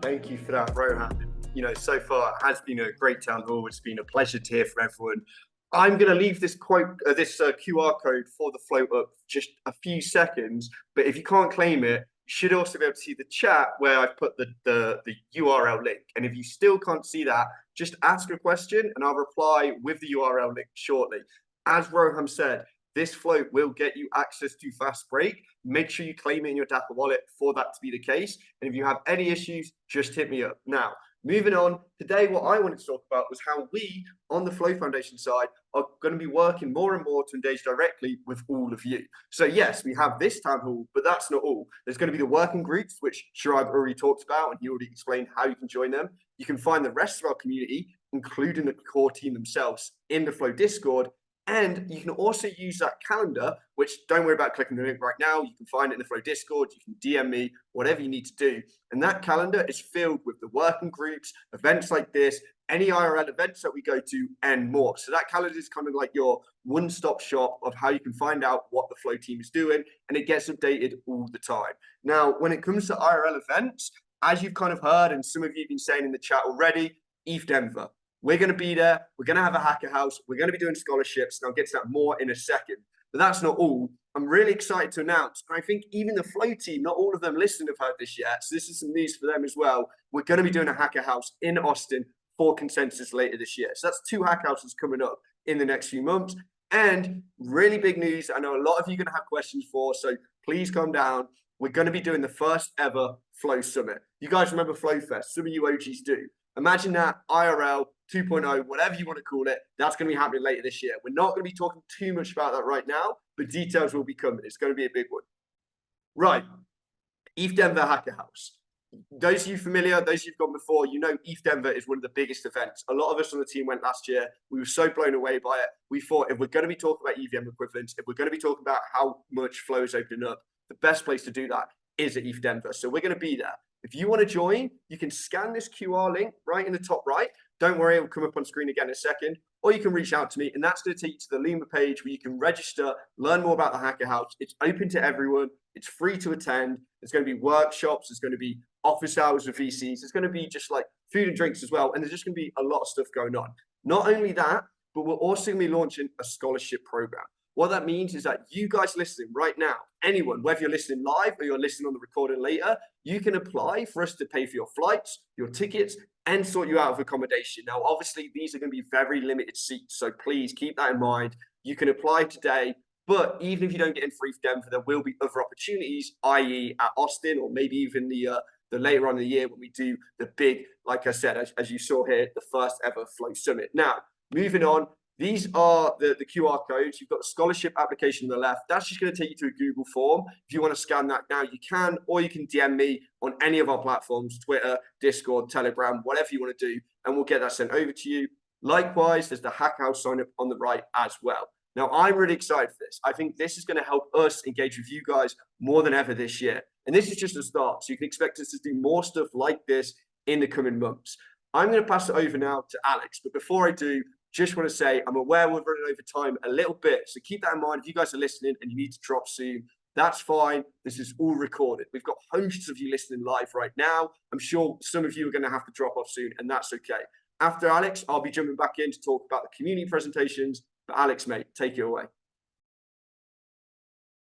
Thank you for that, Rohan. So far it has been a great town hall. It's been a pleasure to hear from everyone. I'm going to leave this QR code for the float up just a few seconds. But if you can't claim it, you should also be able to see the chat where I've put the URL link. And if you still can't see that, just ask a question and I'll reply with the URL link shortly. As Rohan said, this float will get you access to Fast Break. Make sure you claim it in your Dapper wallet for that to be the case. And if you have any issues, just hit me up. Now, moving on, today what I wanted to talk about was how we, on the Flow Foundation side, are going to be working more and more to engage directly with all of you. So yes, we have this town hall, but that's not all. There's going to be the working groups, which Shirab already talked about, and he already explained how you can join them. You can find the rest of our community, including the core team themselves, in the Flow Discord. And you can also use that calendar, which don't worry about clicking the link right now. You can find it in the Flow Discord. You can DM me, whatever you need to do. And that calendar is filled with the working groups, events like this, any IRL events that we go to, and more. So that calendar is kind of like your one-stop shop of how you can find out what the Flow team is doing, and it gets updated all the time. Now, when it comes to IRL events, as you've kind of heard, and some of you have been saying in the chat already, ETH Denver. We're going to be there. We're going to have a hacker house. We're going to be doing scholarships. And I'll get to that more in a second. But that's not all. I'm really excited to announce, and I think even the Flow team, not all of them listening have heard this yet. So this is some news for them as well. We're going to be doing a hacker house in Austin for Consensus later this year. So that's 2 hacker houses coming up in the next few months. And really big news. I know a lot of you are going to have questions for, so please calm down. We're going to be doing the first ever Flow Summit. You guys remember Flow Fest? Some of you OGs do. Imagine that IRL 2.0, whatever you want to call it, that's going to be happening later this year. We're not going to be talking too much about that right now, but details will be coming. It's going to be a big one. Right. ETH Denver Hacker House. Those of you familiar, those of you who've gone before, you know ETH Denver is one of the biggest events. A lot of us on the team went last year. We were so blown away by it. We thought if we're going to be talking about EVM equivalence, if we're going to be talking about how much flow is opening up, the best place to do that is at ETH Denver. So we're going to be there. If you want to join, you can scan this QR link right in the top right. Don't worry, it will come up on screen again in a second. Or you can reach out to me, and that's going to take you to the Luma page where you can register, learn more about the Hacker House. It's open to everyone. It's free to attend. There's going to be workshops. There's going to be office hours with VCs. There's going to be just like food and drinks as well. And there's just going to be a lot of stuff going on. Not only that, but we're also going to be launching a scholarship program. What that means is that you guys listening right now, anyone, whether you're listening live or you're listening on the recording later, you can apply for us to pay for your flights, your tickets, and sort you out of accommodation. Now, obviously, these are going to be very limited seats, so please keep that in mind. You can apply today, but even if you don't get in for ETH Denver, there will be other opportunities, i.e. at Austin, or maybe even the later on in the year when we do the big, like I said, as you saw here, the first ever Flow Summit. Now, moving on. These are the QR codes. You've got the scholarship application on the left. That's just going to take you to a Google form. If you want to scan that now, you can, or you can DM me on any of our platforms, Twitter, Discord, Telegram, whatever you want to do, and we'll get that sent over to you. Likewise, there's the Hack House sign up on the right as well. Now, I'm really excited for this. I think this is going to help us engage with you guys more than ever this year. And this is just a start. So you can expect us to do more stuff like this in the coming months. I'm going to pass it over now to Alex. But before I do, just want to say, I'm aware we're running over time a little bit. So keep that in mind. If you guys are listening and you need to drop soon, that's fine. This is all recorded. We've got hundreds of you listening live right now. I'm sure some of you are going to have to drop off soon, and that's okay. After Alex, I'll be jumping back in to talk about the community presentations. But Alex, mate, take it away.